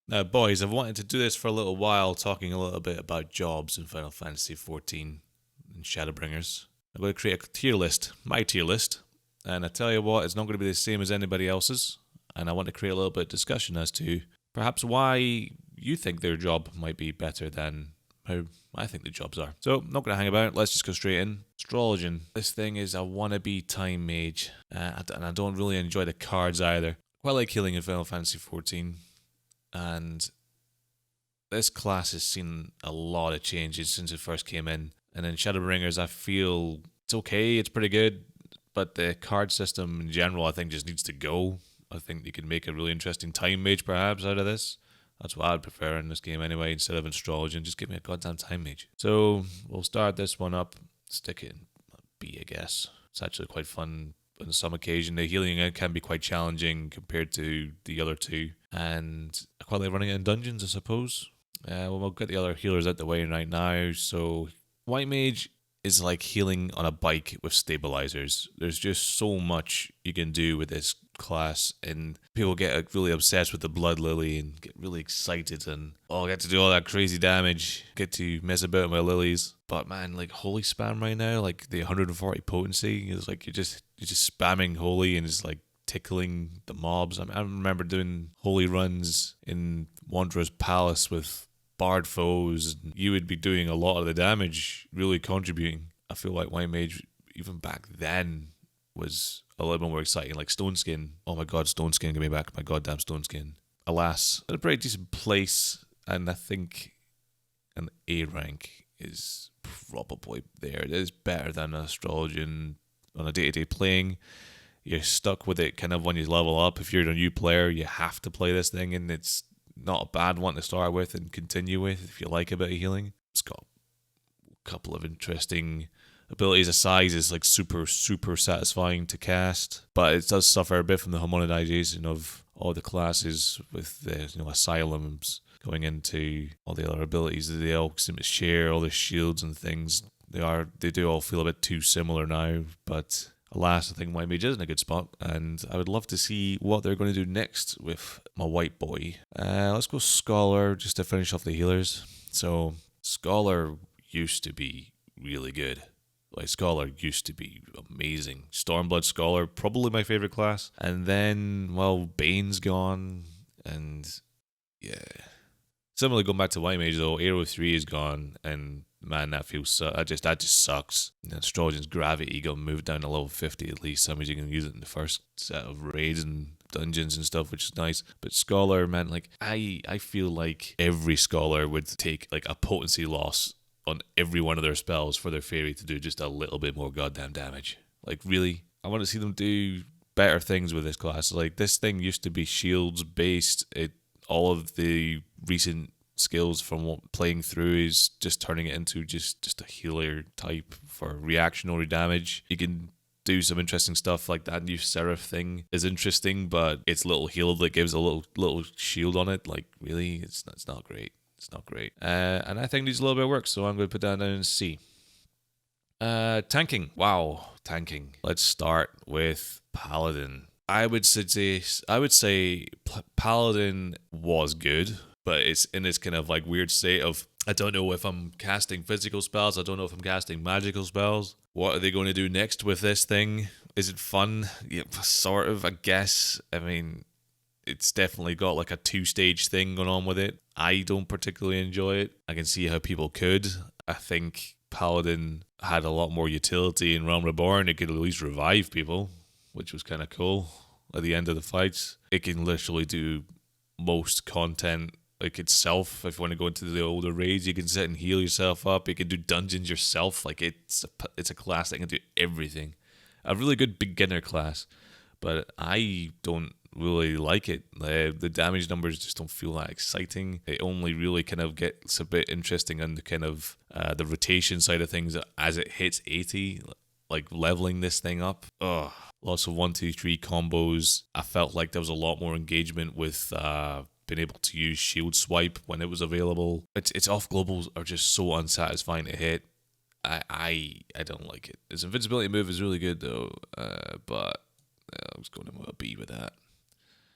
Now, boys, I've wanted to do this for a little while, talking a little bit about jobs in Final Fantasy XIV and Shadowbringers. I'm going to create a tier list, my tier list, and I tell you what, it's not going to be the same as anybody else's, and I want to create a little bit of discussion as to perhaps why you think their job might be better than how I think the jobs are. So, not going to hang about, let's just go straight in. Astrologian. This thing is a wannabe time mage, and I don't really enjoy the cards either. Quite like healing in Final Fantasy XIV. And this class has seen a lot of changes since it first came in. And in Shadowbringers, I feel it's okay, it's pretty good, but the card system in general, I think, just needs to go. I think they could make a really interesting time mage, perhaps, out of this. That's what I'd prefer in this game anyway, instead of Astrologian. Just give me a goddamn time mage. So, we'll start this one up, stick it in B, I guess. It's actually quite fun. On some occasion, the healing can be quite challenging compared to the other two, and I quite like running it in dungeons, I suppose. We'll get the other healers out the way right now. So, White Mage is like healing on a bike with stabilizers. There's just so much you can do with this class, and people get really obsessed with the Blood Lily and get really excited and, I get to do all that crazy damage, get to mess about with my lilies. But man, like holy spam right now, like the 140 potency is like you're just spamming holy and it's like tickling the mobs. I remember doing holy runs in Wanderer's Palace with bard foes, and you would be doing a lot of the damage, really contributing. I feel like White Mage, even back then, was a little bit more exciting. Like Stone Skin. Oh my god, Stone Skin, give me back my goddamn Stone Skin. Alas, in a pretty decent place, and I think an A rank is probably there. It is better than an Astrologian on a day-to-day playing. You're stuck with it kind of when you level up. If you're a new player, you have to play this thing, and it's not a bad one to start with and continue with if you like a bit of healing. It's got a couple of interesting abilities. The size is like super satisfying to cast, but it does suffer a bit from the homogenization of all the classes with the asylums going into all the other abilities that they all seem to share, all the shields and things. They do all feel a bit too similar now, but alas, I think White Mage is in a good spot, and I would love to see what they're going to do next with my white boy. Let's go Scholar just to finish off the healers. So, Scholar used to be really good. Like, Scholar used to be amazing. Stormblood Scholar, probably my favorite class. And then, Bane's gone, and yeah. Similarly, going back to White Mage though, Aero 3 is gone, and man, that just sucks. Astrologian's Gravity got moved down to level 50 at least. That means you can use it in the first set of raids and dungeons and stuff, which is nice. But Scholar, man, like I feel like every Scholar would take like a potency loss on every one of their spells for their fairy to do just a little bit more goddamn damage. Like really, I want to see them do better things with this class. Like this thing used to be shields based. All of the recent skills from playing through is just turning it into just a healer type for reactionary damage. You can do some interesting stuff, like that new Seraph thing is interesting, but its little heal that gives a little shield on it, like really, it's not great. It's not great. And I think needs a little bit of work, so I'm going to put that down in C. Tanking. Wow, tanking. Let's start with Paladin. I would say Paladin was good, but it's in this kind of like weird state of I don't know if I'm casting physical spells, I don't know if I'm casting magical spells. What are they going to do next with this thing? Is it fun? Yeah, sort of, I guess. I mean, it's definitely got like a 2-stage thing going on with it. I don't particularly enjoy it. I can see how people could. I think Paladin had a lot more utility in Realm Reborn. It could at least revive people, which was kind of cool at the end of the fights. It can literally do most content like itself. If you want to go into the older raids, you can sit and heal yourself up. You can do dungeons yourself. Like it's a class that can do everything. A really good beginner class, but I don't really like it. The damage numbers just don't feel that exciting. It only really kind of gets a bit interesting on the kind of the rotation side of things as it hits 80. Like leveling this thing up. Lots of 1, 2, 3 combos. I felt like there was a lot more engagement with being able to use shield swipe when it was available. Its off globals are just so unsatisfying to hit. I don't like it. Its invincibility move is really good though, but I was going to a B with that.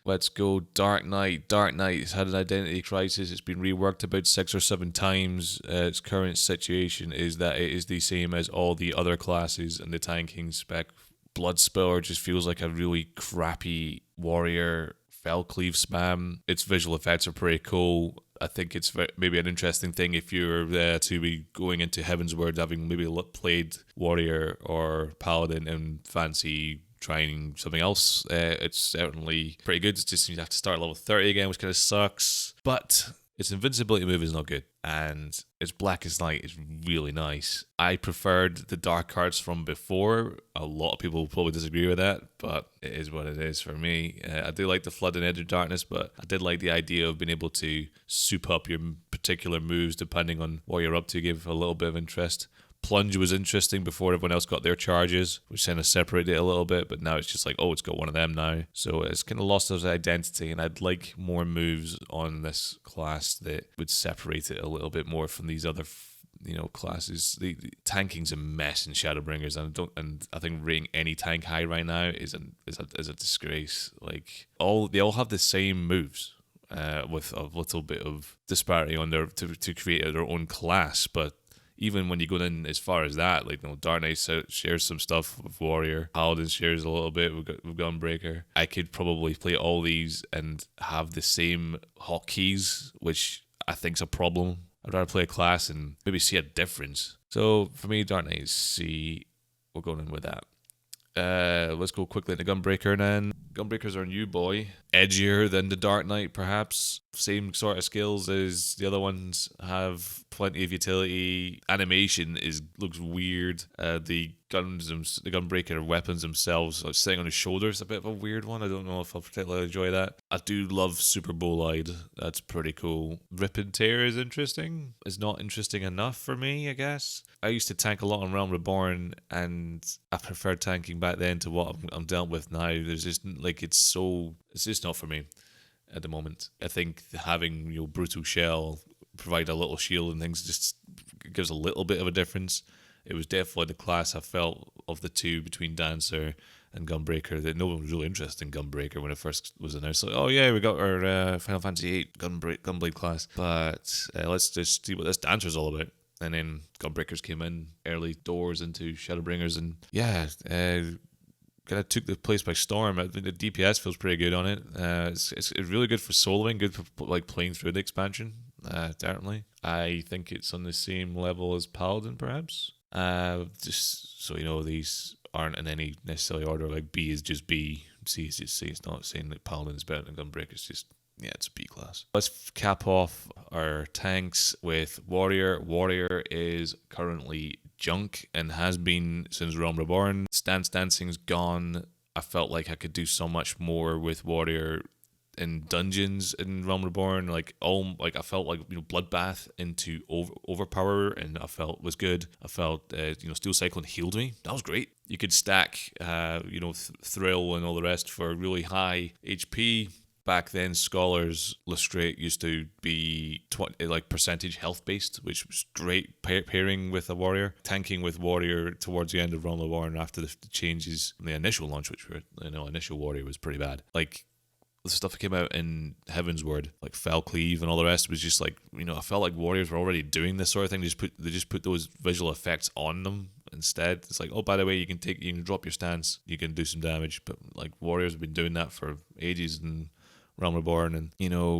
Let's go Dark Knight. Dark Knight has had an identity crisis. It's been reworked about 6 or 7 times. Its current situation is that it is the same as all the other classes in the tanking spec. Bloodspiller just feels like a really crappy warrior. Fellcleave spam. Its visual effects are pretty cool. I think it's maybe an interesting thing if you're there to be going into Heavensward, having maybe played warrior or paladin and fancy trying something else. It's certainly pretty good. It's just you have to start level 30 again, which kind of sucks. But its invincibility move is not good, and its Blackest Night is really nice. I preferred the dark cards from before. A lot of people will probably disagree with that, but it is what it is for me. I do like the Flood and Edge of Darkness, but I did like the idea of being able to soup up your particular moves depending on what you're up to, give a little bit of interest. Plunge was interesting before everyone else got their charges, which kind of separated it a little bit, but now it's just like, oh, it's got one of them now. So it's kind of lost its identity, and I'd like more moves on this class that would separate it a little bit more from these other classes. The tanking's a mess in Shadowbringers, and I think rating any tank high right now is a disgrace. Like they all have the same moves. With a little bit of disparity on their to create their own class, but even when you go in as far as that, like Dark Knight shares some stuff with Warrior, Paladin shares a little bit with Gunbreaker. I could probably play all these and have the same hotkeys, which I think's a problem. I'd rather play a class and maybe see a difference. So for me, Dark Knight is C. We're going in with that. Let's go quickly into Gunbreaker then. Gunbreaker's our new boy. Edgier than the Dark Knight, perhaps. Same sort of skills as the other ones have. Plenty of utility. Animation looks weird. The Gunbreaker weapons themselves, sitting on his shoulders, a bit of a weird one. I don't know if I'll particularly enjoy that. I do love Super Bolide. That's pretty cool. Rip and Tear is interesting. It's not interesting enough for me, I guess. I used to tank a lot on Realm Reborn, and I preferred tanking back then to what I'm dealt with now. There's just it's just not for me at the moment. I think having Brutal Shell provide a little shield and things just gives a little bit of a difference. It was definitely the class I felt of the two between Dancer and Gunbreaker that no one was really interested in Gunbreaker when it first was announced. Like, oh yeah, we got our Final Fantasy VIII Gunblade class, but let's just see what this Dancer's all about. And then Gunbreakers came in early doors into Shadowbringers, and yeah, kind of took the place by storm. I think the DPS feels pretty good on it. It's really good for soloing, good for like playing through the expansion. Certainly, I think it's on the same level as Paladin, perhaps. Just so you know, these aren't in any necessarily order. Like B is just B, C is just C. It's not saying that Paladin is better than Gunbreaker. It's just it's a B class. Let's cap off our tanks with Warrior. Warrior is currently junk and has been since Realm Reborn. Stance Dancing's gone. I felt like I could do so much more with Warrior in dungeons in Realm Reborn. I felt like Bloodbath into Overpower, and I felt was good. I felt Steel Cyclone healed me. That was great. You could stack Thrill and all the rest for really high HP. Back then, Scholar's Lustrate used to be percentage health based, which was great pairing with a warrior. Tanking with warrior towards the end of Realm Reborn after the changes from the initial launch, which were initial warrior was pretty bad. Like the stuff that came out in Heavensward, like Fellcleave and all the rest, was just I felt like warriors were already doing this sort of thing. They just put those visual effects on them instead. It's like, oh, by the way, you can drop your stance, you can do some damage, but like warriors have been doing that for ages and Realm Reborn, and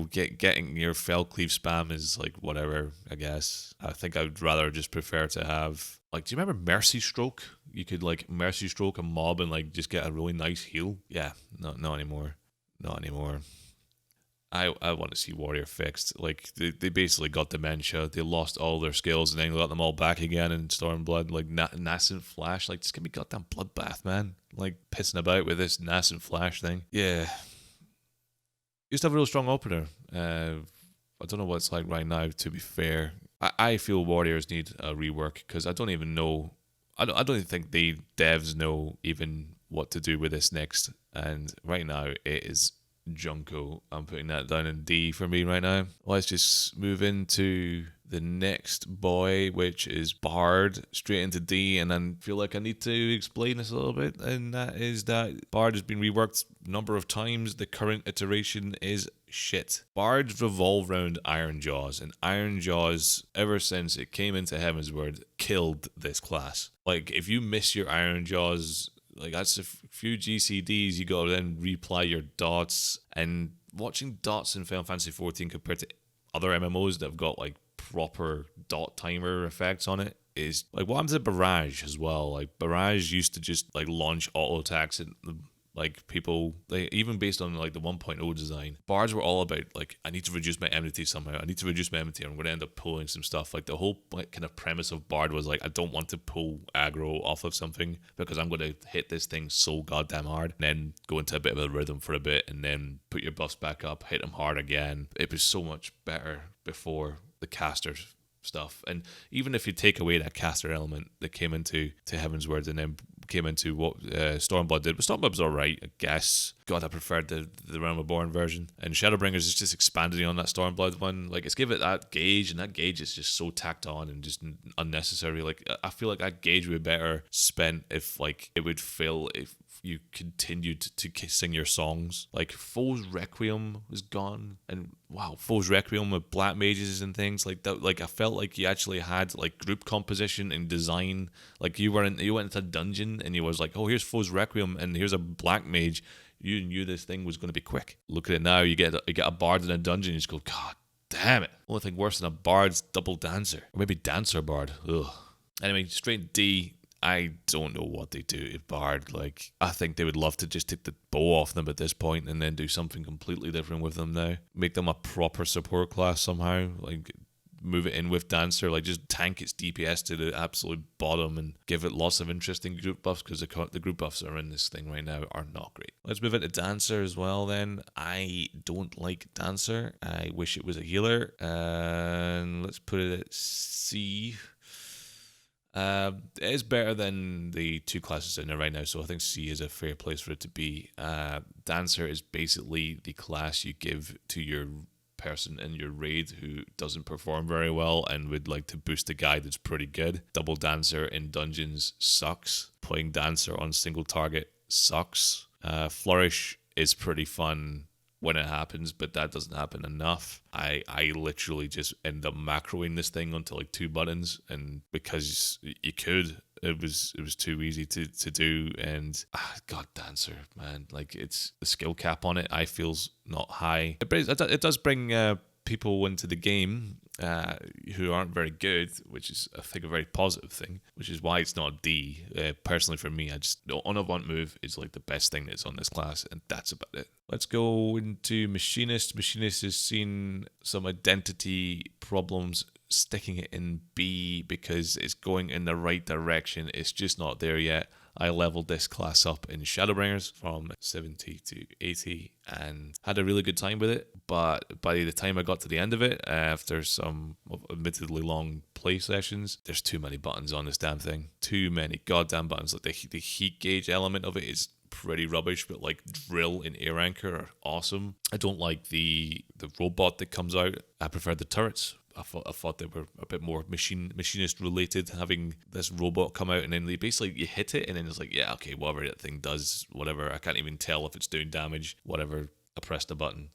getting your Fellcleave spam is like whatever, I guess. I think I would rather just prefer to have do you remember Mercy Stroke? You could Mercy Stroke a mob and just get a really nice heal. Yeah, not anymore. Not anymore. I want to see Warrior fixed. They basically got dementia. They lost all their skills and then got them all back again in Stormblood. Nascent Flash. Just give me goddamn Bloodbath, man. Pissing about with this Nascent Flash thing. Yeah. Used to have a real strong opener. I don't know what it's like right now, to be fair. I feel Warriors need a rework because I don't even know. I don't even think the devs know even what to do with this next. And right now it is Junko. I'm putting that down in D for me right now. Let's just move into the next boy, which is Bard, straight into D, and I feel like I need to explain this a little bit, and that is that Bard has been reworked a number of times. The current iteration is shit. Bards revolve around Iron Jaws, and Iron Jaws, ever since it came into Heavensward, killed this class. Like, if you miss your Iron Jaws, like, that's a few GCDs, you gotta then reapply your dots, and watching dots in Final Fantasy XIV compared to other MMOs that have got, like, proper dot timer effects on it is, like, what happens to Barrage as well. Like, Barrage used to just, like, launch auto attacks and, like, people, like, even based on, like, the 1.0 design, Bards were all about, like, I need to reduce my enmity somehow. I need to reduce my enmity. I'm going to end up pulling some stuff. Like, the whole, like, kind of premise of Bard was, like, I don't want to pull aggro off of something because I'm going to hit this thing so goddamn hard, and then go into a bit of a rhythm for a bit, and then put your buffs back up, hit them hard again. It was so much better before the caster stuff. And even if you take away that caster element that came into Heavensward and then came into what Stormblood did, but Stormblood was alright, I guess. God, I preferred the Realm Reborn version. And Shadowbringers is just expanding on that Stormblood one. Like, it's give it that gauge, and that gauge is just so tacked on and just unnecessary. Like, I feel like that gauge would be better spent if, like, it would fill if you continued to sing your songs. Like, Foe's Requiem was gone, and wow, Foe's Requiem with black mages and things like that. Like, I felt like you actually had, like, group composition and design. Like, you went into a dungeon and you was like, oh, here's Foe's Requiem and here's a black mage. You knew this thing was going to be quick. Look at it now. You get a bard in a dungeon. You just go, God damn it. Only thing worse than a bard's double dancer, or maybe dancer bard. Ugh. Anyway, straight D. I don't know what they do to Bard. Like, I think they would love to just take the bow off them at this point and then do something completely different with them now. Make them a proper support class somehow. Like, move it in with Dancer. Like, just tank its DPS to the absolute bottom and give it lots of interesting group buffs, because the group buffs that are in this thing right now are not great. Let's move into Dancer as well then. I don't like Dancer. I wish it was a healer. And let's put it at C. It is better than the two classes in there right now, so I think C is a fair place for it to be. Dancer is basically the class you give to your person in your raid who doesn't perform very well and would like to boost a guy that's pretty good. Double Dancer in dungeons sucks. Playing Dancer on single target sucks. Flourish is pretty fun when it happens, but that doesn't happen enough. I literally just end up macroing this thing onto like 2 buttons, and because you could, it was too easy to do. And God, Dancer, man, like, it's the skill cap on it I feel's not high. It does bring people into the game who aren't very good, which is, I think, a very positive thing, which is why it's not a D. Personally, for me, the on a want move is like the best thing that's on this class, and that's about it. Let's go into Machinist. Machinist has seen some identity problems sticking it in B because it's going in the right direction. It's just not there yet. I leveled this class up in Shadowbringers from 70 to 80 and had a really good time with it. But by the time I got to the end of it, after some admittedly long play sessions, there's too many buttons on this damn thing. Too many goddamn buttons. Like, the heat gauge element of it is pretty rubbish, but like Drill and Air Anchor are awesome. I don't like the robot that comes out. I prefer the turrets. I thought they were a bit more machinist related, having this robot come out and then you hit it and then it's like, yeah, okay, whatever that thing does, whatever. I can't even tell if it's doing damage, whatever. I pressed a button.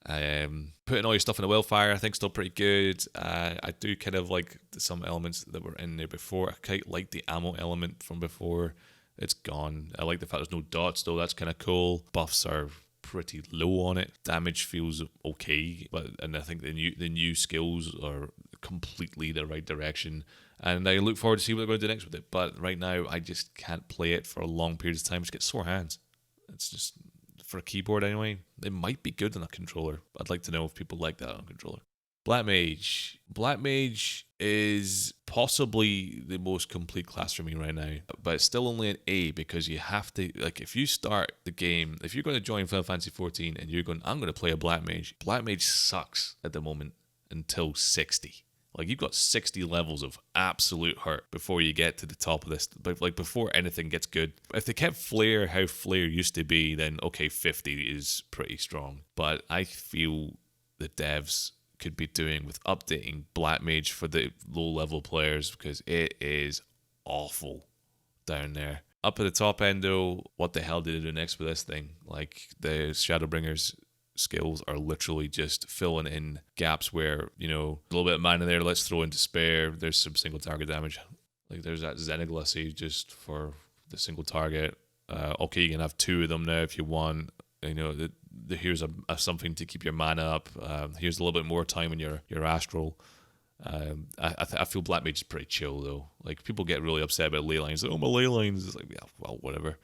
Putting all your stuff in a wildfire, I think, still pretty good. I do kind of like some elements that were in there before. I quite like the ammo element from before. It's gone. I like the fact there's no dots though. That's kind of cool. Buffs are pretty low on it. Damage feels okay, and I think the new skills are completely the right direction. And I look forward to see what they're going to do next with it. But right now, I just can't play it for a long period of time. I just get sore hands. It's just, for a keyboard anyway, it might be good on a controller. I'd like to know if people like that on a controller. Black Mage. Black Mage is possibly the most complete class for me right now, but it's still only an A because you have to, like, if you start the game, if you're going to join Final Fantasy XIV and you're going, I'm going to play a Black Mage sucks at the moment until 60. Like, you've got 60 levels of absolute hurt before you get to the top of this. But like, before anything gets good. If they kept Flare how Flare used to be, then okay, 50 is pretty strong. But I feel the devs could be doing with updating Black Mage for the low-level players, because it is awful down there. Up at the top end, though, what the hell did they do next with this thing? Like, the Shadowbringers skills are literally just filling in gaps where, a little bit of mana there, let's throw in Despair, there's some single target damage. Like, there's that Xenaglassy just for the single target. Okay, you can have 2 of them now if you want. Here's something to keep your mana up. Here's a little bit more time in your Astral. I feel Black Mage is pretty chill, though. Like, people get really upset about ley lines. Like, oh, my ley lines. It's like, yeah, well, whatever.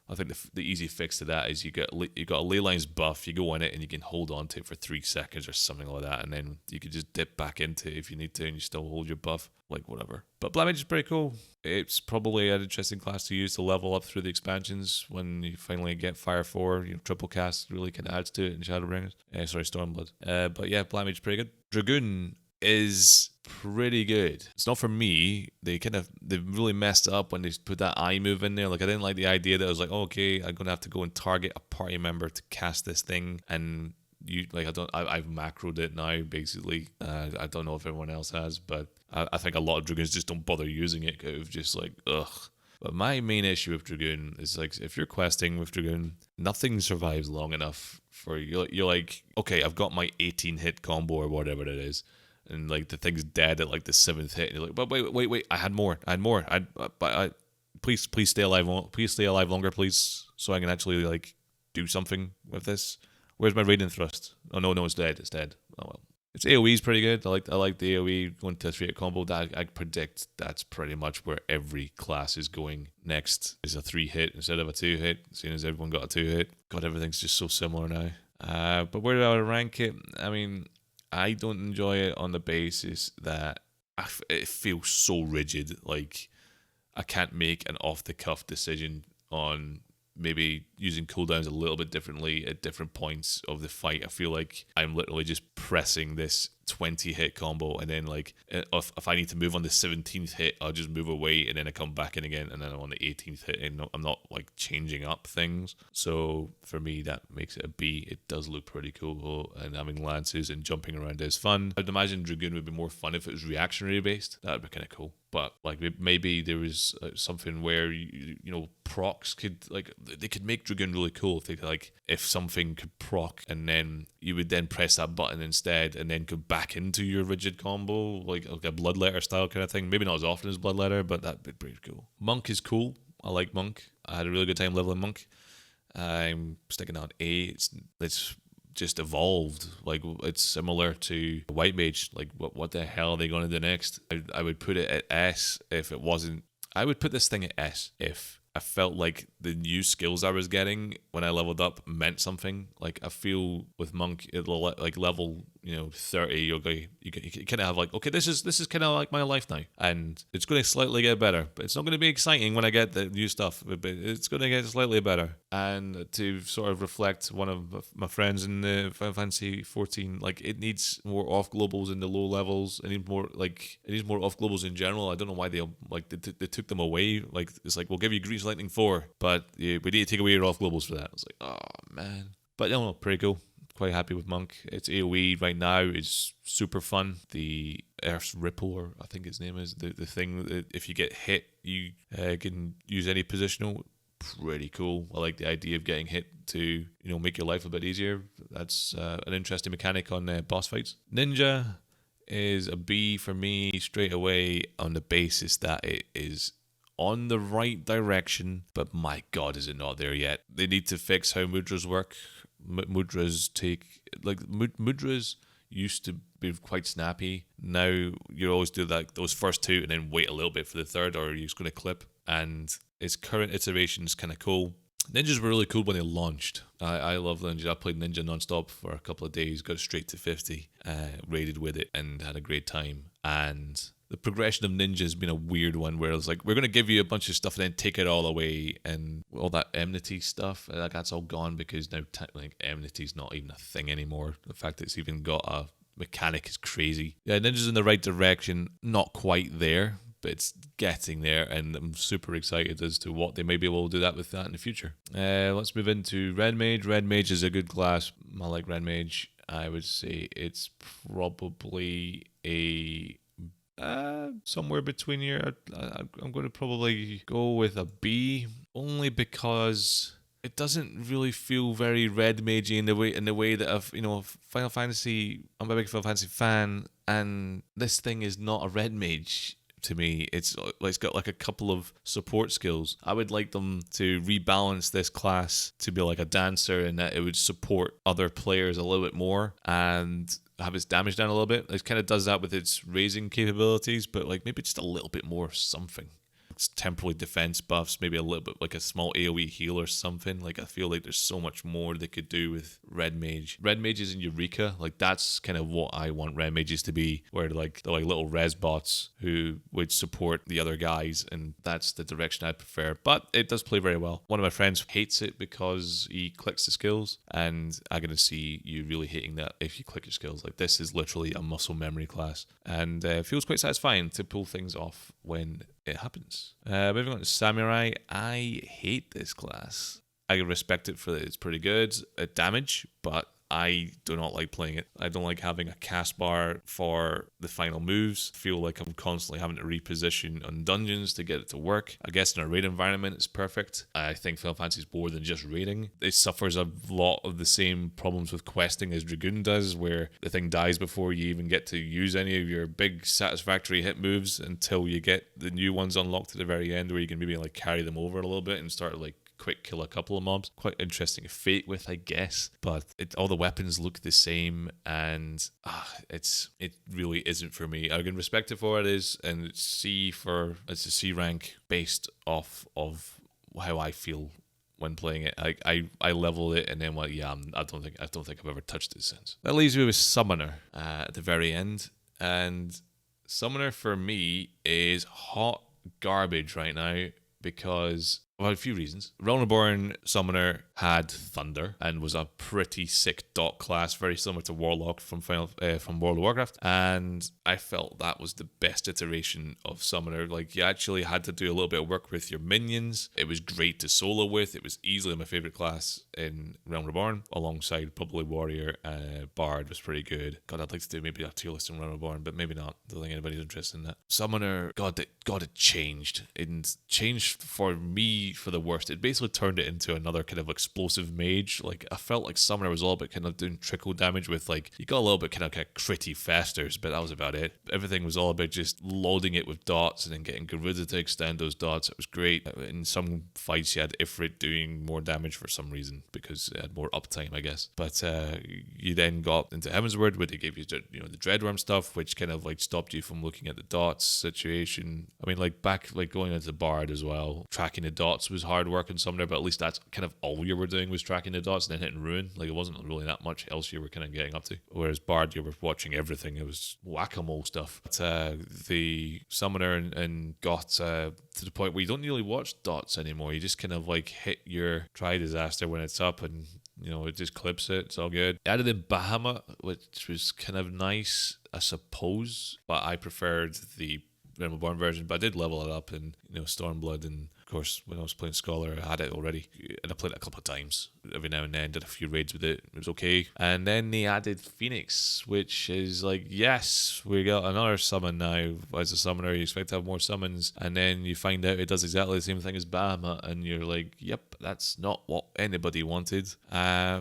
I think the easy fix to that is you got a ley lines buff. You go in it and you can hold on to it for 3 seconds or something like that, and then you could just dip back into it if you need to, and you still hold your buff. Like, whatever. But Black Mage is pretty cool. It's probably an interesting class to use to level up through the expansions when you finally get Fire 4. Triple cast really kind of adds to it in Shadowbringers. Stormblood. But yeah, Black Mage is pretty good. Dragoon is pretty good. It's not for me. They really messed up when they put that eye move in there. Like, I didn't like the idea that I was like, oh, okay, I'm gonna have to go and target a party member to cast this thing, and I've macroed it now basically. I don't know if everyone else has, but I think a lot of Dragoons just don't bother using it because it's just like, ugh. But my main issue with Dragoon is, like, if you're questing with Dragoon, nothing survives long enough for you. You're like, okay, I've got my 18 hit combo or whatever it is, and like the thing's dead at like the 7th hit, and you're like, but wait, I had more. Please stay alive. Please stay alive longer, please, so I can actually like do something with this. Where's my Radiant Thrust? Oh no, it's dead. It's dead. Oh well. Its AoE is pretty good. I like the AoE going to a 3-hit combo. That I predict that's pretty much where every class is going next. Is a 3-hit instead of a 2-hit. Seeing as everyone got a 2-hit. God, everything's just so similar now. But where do I rank it? I mean, I don't enjoy it on the basis that it feels so rigid. Like, I can't make an off-the-cuff decision on maybe using cooldowns a little bit differently at different points of the fight. I feel like I'm literally just pressing this 20-hit combo, and then like if I need to move on the 17th hit, I'll just move away, and then I come back in again, and then I'm on the 18th hit, and I'm not like changing up things. So for me, that makes it a B. It does look pretty cool, and having lances and jumping around is fun. I'd imagine Dragoon would be more fun if it was reactionary based. That would be kind of cool. But like maybe there was something where procs could, like, they could make Dragoon really cool if they could, like, if something could proc and then you would then press that button instead and then go back into your rigid combo, like a Bloodletter style kind of thing. Maybe not as often as Bloodletter, but that'd be pretty cool. Monk is cool. I like Monk. I had a really good time leveling Monk. I'm sticking on A. It's just evolved. Like, it's similar to White Mage. Like, what the hell are they going to do next? I would put it at S if it wasn't. I would put this thing at S if I felt like the new skills I was getting when I leveled up meant something. Like, I feel with Monk, it'll like level 30, you kind of have like, okay, this is kind of like my life now, and it's going to slightly get better, but it's not going to be exciting when I get the new stuff, but it's going to get slightly better. And to sort of reflect one of my friends in the Final Fantasy 14, like, it needs more off globals in the low levels. It needs more off globals in general. I don't know why they took them away. Like, it's like, we'll give you Grease Lightning 4, but we need to take away your off globals for that. I was like, oh man. But no, pretty cool. Quite happy with Monk. Its AoE right now is super fun. The Earth's Ripple, or I think its name is, the thing that if you get hit, you can use any positional. Pretty cool. I like the idea of getting hit to make your life a bit easier. That's an interesting mechanic on boss fights. Ninja is a B for me straight away on the basis that it is on the right direction, but my god, is it not there yet. They need to fix how mudras work. Mudras used to be quite snappy. Now you always do like those first 2 and then wait a little bit for the 3rd, or you're just going to clip. And its current iteration is kind of cool. Ninjas were really cool when they launched. I love Ninja. I played Ninja non-stop for a couple of days, got straight to 50, raided with it, and had a great time. And the progression of Ninja has been a weird one, where it's like, we're going to give you a bunch of stuff and then take it all away, and all that enmity stuff, that's all gone, because now enmity's not even a thing anymore. The fact that it's even got a mechanic is crazy. Yeah, Ninja's in the right direction, not quite there, but it's getting there, and I'm super excited as to what they may be able to do that with that in the future. Let's move into Red Mage. Red Mage is a good class. I like Red Mage. I would say it's probably a somewhere between here. I'm going to probably go with a B, only because it doesn't really feel very red magey in the way that Final Fantasy. I'm a big Final Fantasy fan, and this thing is not a red mage. To me, it's got like a couple of support skills. I would like them to rebalance this class to be like a dancer, and that it would support other players a little bit more and have its damage down a little bit. It kind of does that with its raising capabilities, but like maybe just a little bit more something. Temporary defense buffs, maybe a little bit like a small AoE heal or something. Like I feel like there's so much more they could do with Red Mage. Red Mages in Eureka, like that's kind of what I want Red Mages to be, where they're like little res bots who would support the other guys, and that's the direction I prefer. But it does play very well. One of my friends hates it because he clicks the skills, and I'm gonna see you really hating that if you click your skills. Like this is literally a muscle memory class, and it feels quite satisfying to pull things off when it happens. Moving on to Samurai, I hate this class. I respect it for it's pretty good at damage, but I do not like playing it. I don't like having a cast bar for the final moves. I feel like I'm constantly having to reposition on dungeons to get it to work. I guess in a raid environment it's perfect. I think Final Fantasy is more than just raiding. It suffers a lot of the same problems with questing as Dragoon does, where the thing dies before you even get to use any of your big satisfactory hit moves until you get the new ones unlocked at the very end, where you can maybe like carry them over a little bit and start like quick kill a couple of mobs. Quite interesting to fate with, I guess, but all the weapons look the same, and it really isn't for me. I can respect it for what it is, and it's a C rank based off of how I feel when playing it. I leveled it and then I don't think I've ever touched it since. That leaves me with Summoner at the very end, and Summoner for me is hot garbage right now because a few reasons. Realm Reborn Summoner had Thunder and was a pretty sick dot class, very similar to Warlock from World of Warcraft, and I felt that was the best iteration of Summoner. Like, you actually had to do a little bit of work with your minions. It was great to solo with. It was easily my favorite class in Realm Reborn, alongside probably Warrior. Bard was pretty good. God, I'd like to do maybe a tier list in Realm Reborn, but maybe not. Don't think anybody's interested in that. Summoner, it changed. It changed for me for the worst. It basically turned it into another kind of explosive mage. Like, I felt like Summoner was all about kind of doing trickle damage with, like, you got a little bit kind of critty fasters, but that was about it. Everything was all about just loading it with dots and then getting Garuda to extend those dots. It was great. In some fights you had Ifrit doing more damage for some reason because it had more uptime, I guess. But you then got into Heavensward, where they gave you the Dreadworm stuff, which kind of like stopped you from looking at the dots situation. I mean, like back going into Bard as well, tracking the dots was hard work in Summoner, but at least that's kind of all you were doing was tracking the dots and then hitting Ruin. Like, it wasn't really that much else you were kind of getting up to. Whereas Bard, you were watching everything. It was whack-a-mole stuff. But the Summoner and got to the point where you don't really watch dots anymore. You just kind of like hit your Tri-Disaster when it's up, and it just clips it. It's all good. It added in Bahamut, which was kind of nice, I suppose, but I preferred the Realm Reborn version. But I did level it up in Stormblood, and of course when I was playing Scholar I had it already, and I played it a couple of times every now and then, did a few raids with it. It was okay. And then they added Phoenix, which is like, yes, we got another summon now. As a summoner, you expect to have more summons, and then you find out it does exactly the same thing as Bahamut, and you're like, yep, that's not what anybody wanted.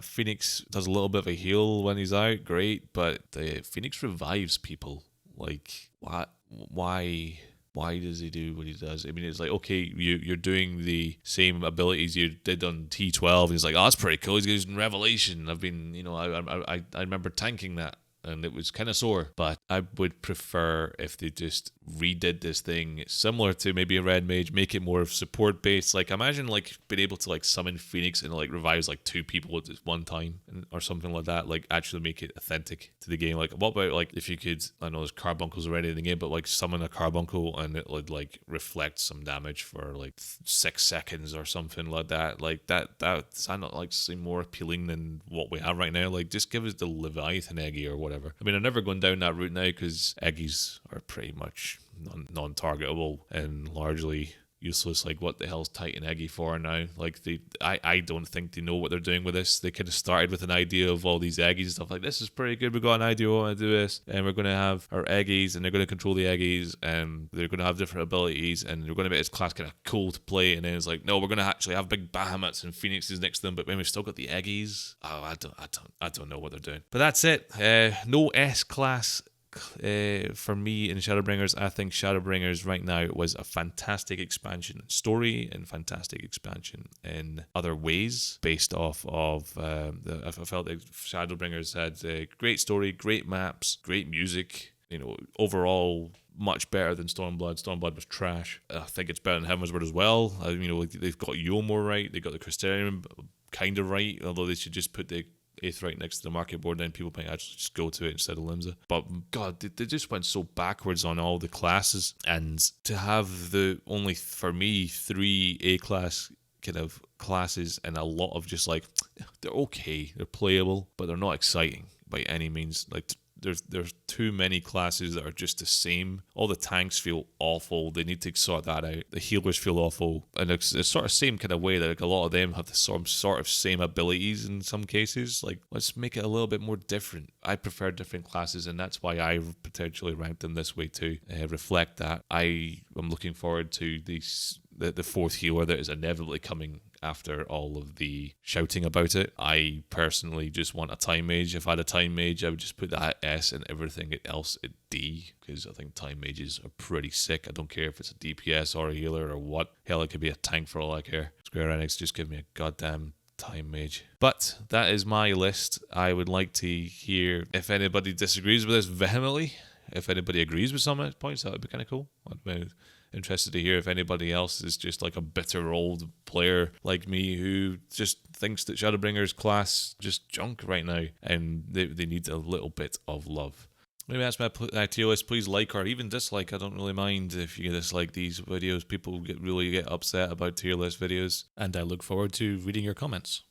Phoenix does a little bit of a heal when he's out, great, but the Phoenix revives people. Like, what? Why does he do what he does? I mean, it's like, okay, you're doing the same abilities you did on T12. And he's like, oh, that's pretty cool. He's using Revelation. I've been, I remember tanking that, and it was kind of sore. But I would prefer if they just redid this thing similar to maybe a Red Mage, make it more of support based. Like, imagine like being able to like summon Phoenix and like revives like 2 people at one time, or something like that. Like, actually make it authentic to the game. Like, what about like if you could, I know there's carbuncles already in the game, but like summon a carbuncle and it would like reflect some damage for like 6 seconds or something like that. Like that's not like seem more appealing than what we have right now. Like, just give us the Leviathan Eggy or whatever. I mean, I'm never going down that route now because Eggies are pretty much non-targetable and largely useless. Like, what the hell's Titan Eggy for now? Like, I don't think they know what they're doing with this. They kind of started with an idea of all these Eggies and stuff like, this is pretty good. We've got an idea, we want to do this, and we're going to have our Eggies, and they're going to control the Eggies, and they're going to have different abilities, and they're going to make this class kind of cool to play. And then it's like, no, we're going to actually have big Bahamut's and Phoenixes next to them, but when we've still got the Eggies, I don't know what they're doing. But that's it. No S-class for me in Shadowbringers. I think Shadowbringers right now was a fantastic expansion in story and fantastic expansion in other ways based off of I felt like Shadowbringers had great story, great maps, great music, overall much better than Stormblood. Stormblood was trash. I think it's better than Heavensward as well. They've got Yomor right, they got the Crystarium kind of right, although they should just put the Aetheryte next to the market board, then people might actually just go to it instead of Limsa. But God, they just went so backwards on all the classes, and to have the only, for me, 3 A-class kind of classes and a lot of just like, they're okay, they're playable, but they're not exciting by any means. Like, there's too many classes that are just the same. All the tanks feel awful. They need to sort that out. The healers feel awful, and it's sort of same kind of way that like a lot of them have the sort of same abilities in some cases. Like, let's make it a little bit more different. I prefer different classes, and that's why I potentially ranked them this way too. Reflect that. I am looking forward to the 4th healer that is inevitably coming after all of the shouting about it. I personally just want a Time Mage. If I had a Time Mage, I would just put that at S and everything else at D, because I think Time Mages are pretty sick. I don't care if it's a DPS or a healer or what. Hell, it could be a tank for all I care. Square Enix, just give me a goddamn Time Mage. But that is my list. I would like to hear if anybody disagrees with this vehemently. If anybody agrees with some of the points, that would be kind of cool. I'd be interested to hear if anybody else is just like a bitter old player like me who just thinks that Shadowbringers class just junk right now and they need a little bit of love. Maybe that's my tier list. Please like or even dislike. I don't really mind if you dislike these videos. People really get upset about tier list videos, and I look forward to reading your comments.